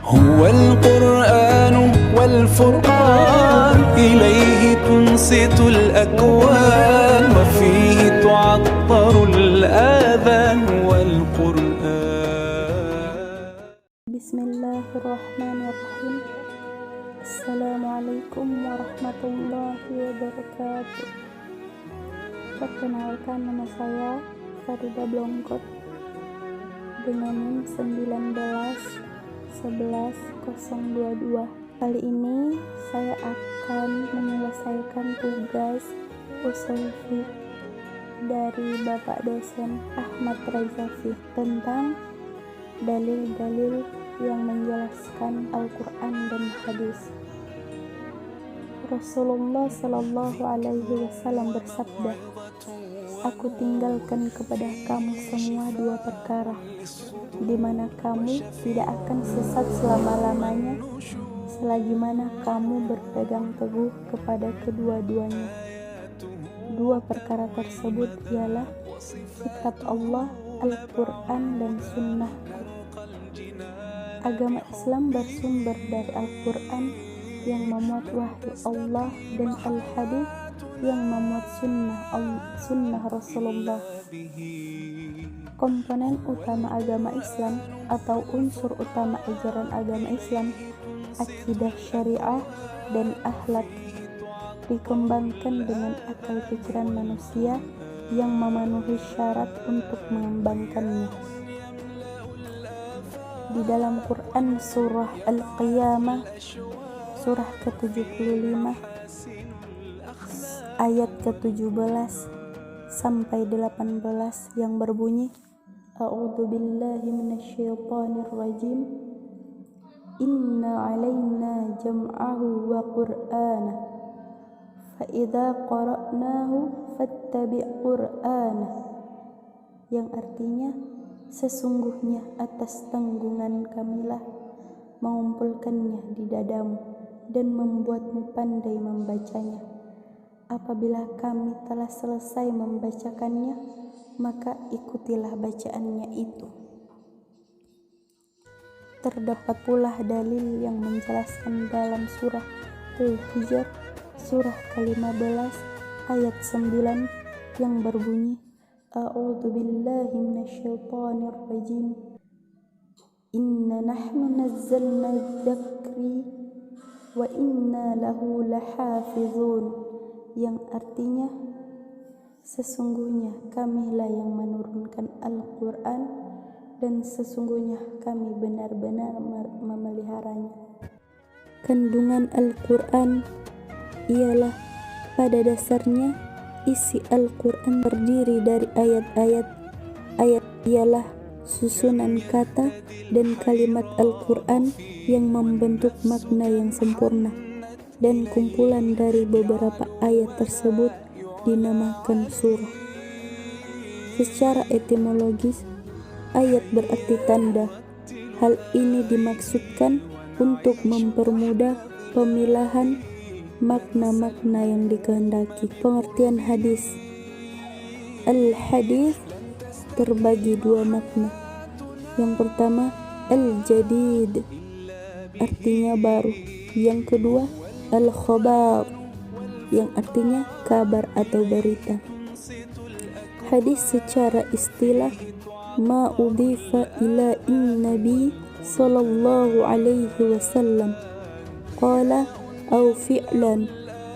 هو القرآن والفرقان إليه تنصت الأكوان وفيه تعطر الآذان والقرآن. بسم الله الرحمن الرحيم. Assalamualaikum warahmatullahi wabarakatuh. Perkenalkan, nama saya Farida Blongkot dengan NIM 1911-022. Kali ini saya akan menyelesaikan tugas usul fiqh dari Bapak dosen Ahmad Raizafi tentang dalil-dalil yang menjelaskan Al-Quran dan hadis. Rasulullah Shallallahu Alaihi Wasallam bersabda, "Aku tinggalkan kepada kamu semua dua perkara, di mana kamu tidak akan sesat selama-lamanya, selagi mana kamu berpegang teguh kepada kedua-duanya." Dua perkara tersebut ialah kitab Allah, Al-Quran, dan Sunnah. Agama Islam bersumber dari Al-Quran yang memuat wahyu Allah dan Al-Hadis yang memuat sunnah Rasulullah. Komponen utama agama Islam atau unsur utama ajaran agama Islam, akidah syariah dan akhlak, dikembangkan dengan akal pikiran manusia yang memenuhi syarat untuk mengembangkannya. Di dalam Quran surah Al-Qiyamah surah ke-75 ayat ke-17 sampai 18 yang berbunyi, A'udzu billahi minasyaitonir rajim. Inna 'alaina jam'ahu wa qur'ana fa idza qara'nahu fattabi' qur'ana, yang artinya sesungguhnya atas tanggungan kamilah mengumpulkannya di dadamu dan membuatmu pandai membacanya. Apabila kami telah selesai membacakannya, maka ikutilah bacaannya itu. Terdapat pula dalil yang menjelaskan dalam surah Al-Hijr surah ke-15 ayat 9 yang berbunyi, A'udzu billahi minasyaitonir rajim. Inna nahnu nazzalna dzikri wa inna lahu lahafizun, yang artinya sesungguhnya kamilah yang menurunkan Al-Quran dan sesungguhnya kami benar-benar memeliharanya. Kandungan Al-Quran ialah pada dasarnya isi Al-Quran terdiri dari ayat-ayat. Ayat ialah susunan kata dan kalimat Al-Quran yang membentuk makna yang sempurna, dan kumpulan dari beberapa ayat tersebut dinamakan surah. Secara etimologis, ayat berarti tanda. Hal ini dimaksudkan untuk mempermudah pemilahan makna-makna yang dikehendaki. Pengertian hadis. Al-hadis terbagi dua makna. Yang pertama, al-jadid, artinya baru. Yang kedua, al-khabar, yang artinya kabar atau berita. Hadis secara istilah ma udhifa ila nabi sallallahu alaihi wasallam qala au fi'lan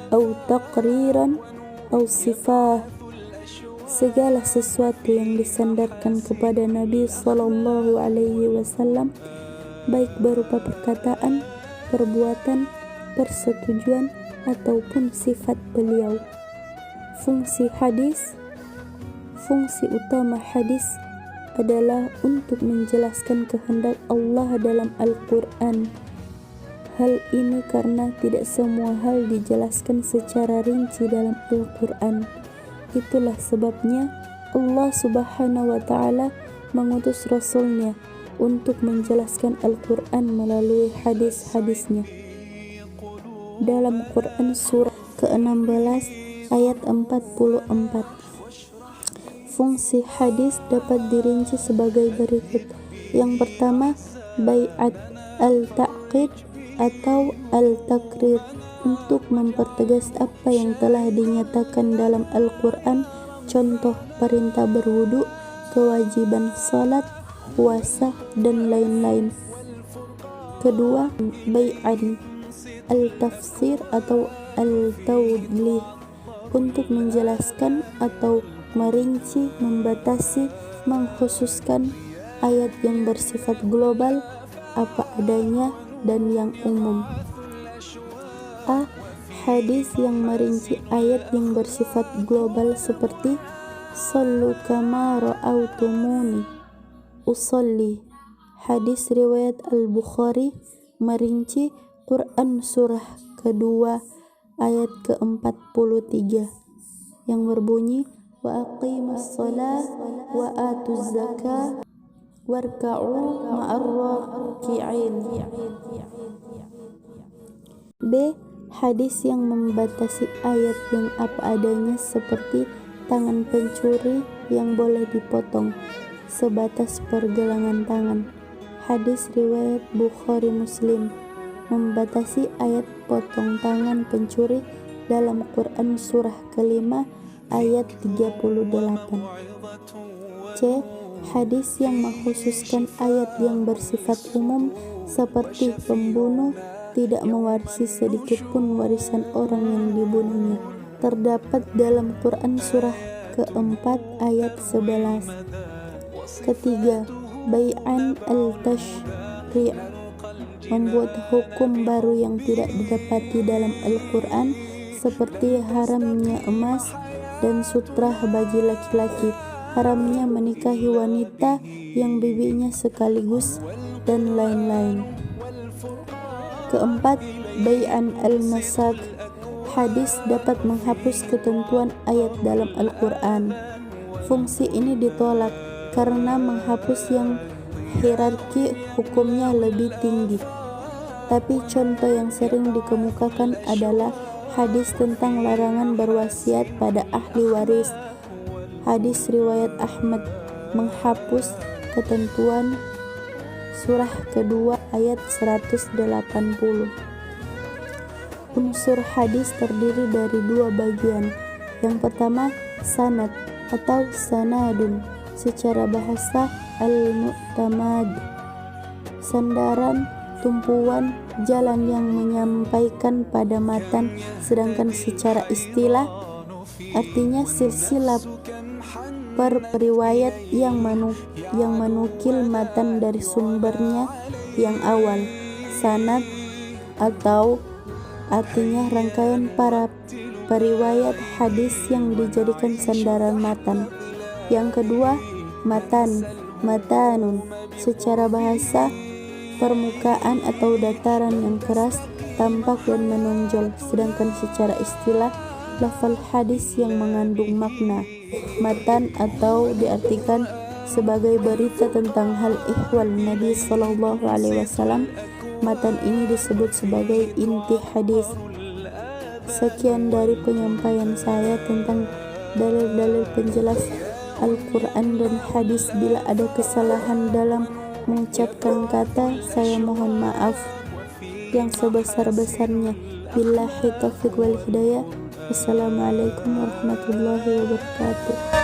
au taqriran au sifah, segala sesuatu yang disandarkan kepada Nabi sallallahu alaihi wasallam, baik berupa perkataan, perbuatan, persetujuan ataupun sifat beliau. Fungsi utama hadis adalah untuk menjelaskan kehendak Allah dalam Al-Quran. Hal ini karena tidak semua hal dijelaskan secara rinci dalam Al-Quran. Itulah sebabnya Allah Subhanahu wa Ta'ala mengutus Rasulnya untuk menjelaskan Al-Quran melalui hadis-hadisnya. Dalam Quran surah ke-16 ayat 44, fungsi hadis dapat dirinci sebagai berikut. Yang pertama, bai'at al-ta'qid atau al-takrir, untuk mempertegas apa yang telah dinyatakan dalam Al-Quran, contoh perintah berwudu, kewajiban salat, puasa, dan lain-lain. Kedua, bai'an al-tafsir atau al-tawdih, untuk menjelaskan atau merinci, membatasi, mengkhususkan ayat yang bersifat global, apa adanya, dan yang umum. A. Hadis yang merinci ayat yang bersifat global seperti Sallu kama ra'autumuni usolli. Hadis riwayat Al-Bukhari merinci Quran surah kedua ayat ke-43 yang berbunyi wa aqimus shalah wa atuz zakah warka'u ma'ar raki'in. B. Hadis yang membatasi ayat yang apa adanya seperti tangan pencuri yang boleh dipotong sebatas pergelangan tangan. Hadis riwayat Bukhari Muslim membatasi ayat potong tangan pencuri dalam Quran surah kelima ayat 38. C. Hadis yang mengkhususkan ayat yang bersifat umum seperti pembunuh tidak mewarisi sedikit pun warisan orang yang dibunuhnya, terdapat dalam Quran surah keempat ayat 11. Ketiga, bai'an al-tashri', membuat hukum baru yang tidak didapati dalam Al-Quran seperti haramnya emas dan sutra bagi laki-laki, haramnya menikahi wanita yang bibinya sekaligus, dan lain-lain. Keempat, bai'an al-nasakh, hadis dapat menghapus ketentuan ayat dalam Al-Quran. Fungsi ini ditolak karena menghapus yang hierarki hukumnya lebih tinggi. Tapi contoh yang sering dikemukakan adalah hadis tentang larangan berwasiat pada ahli waris. Hadis riwayat Ahmad menghapus ketentuan surah kedua ayat 180. Unsur hadis terdiri dari dua bagian. Yang pertama, sanad atau sanadun, secara bahasa al-mu'tamad, sandaran, tumpuan, jalan yang menyampaikan pada matan, sedangkan secara istilah artinya silsilah periwayat yang menukil matan dari sumbernya yang awal. Sanad atau artinya rangkaian para periwayat hadis yang dijadikan sandaran matan. Yang kedua, matanun, secara bahasa permukaan atau dataran yang keras, tampak dan menonjol, sedangkan secara istilah lafal hadis yang mengandung makna. Matan atau diartikan sebagai berita tentang hal ihwal Nabi sallallahu alaihi wasallam. Matan ini disebut sebagai inti hadis. Sekian dari penyampaian saya tentang dalil-dalil penjelas Al-Quran dan hadis. Bila ada kesalahan dalam mengucapkan kata, saya mohon maaf yang sebesar-besarnya. Billahi taufiq wal hidayah. Wassalamualaikum warahmatullahi wabarakatuh.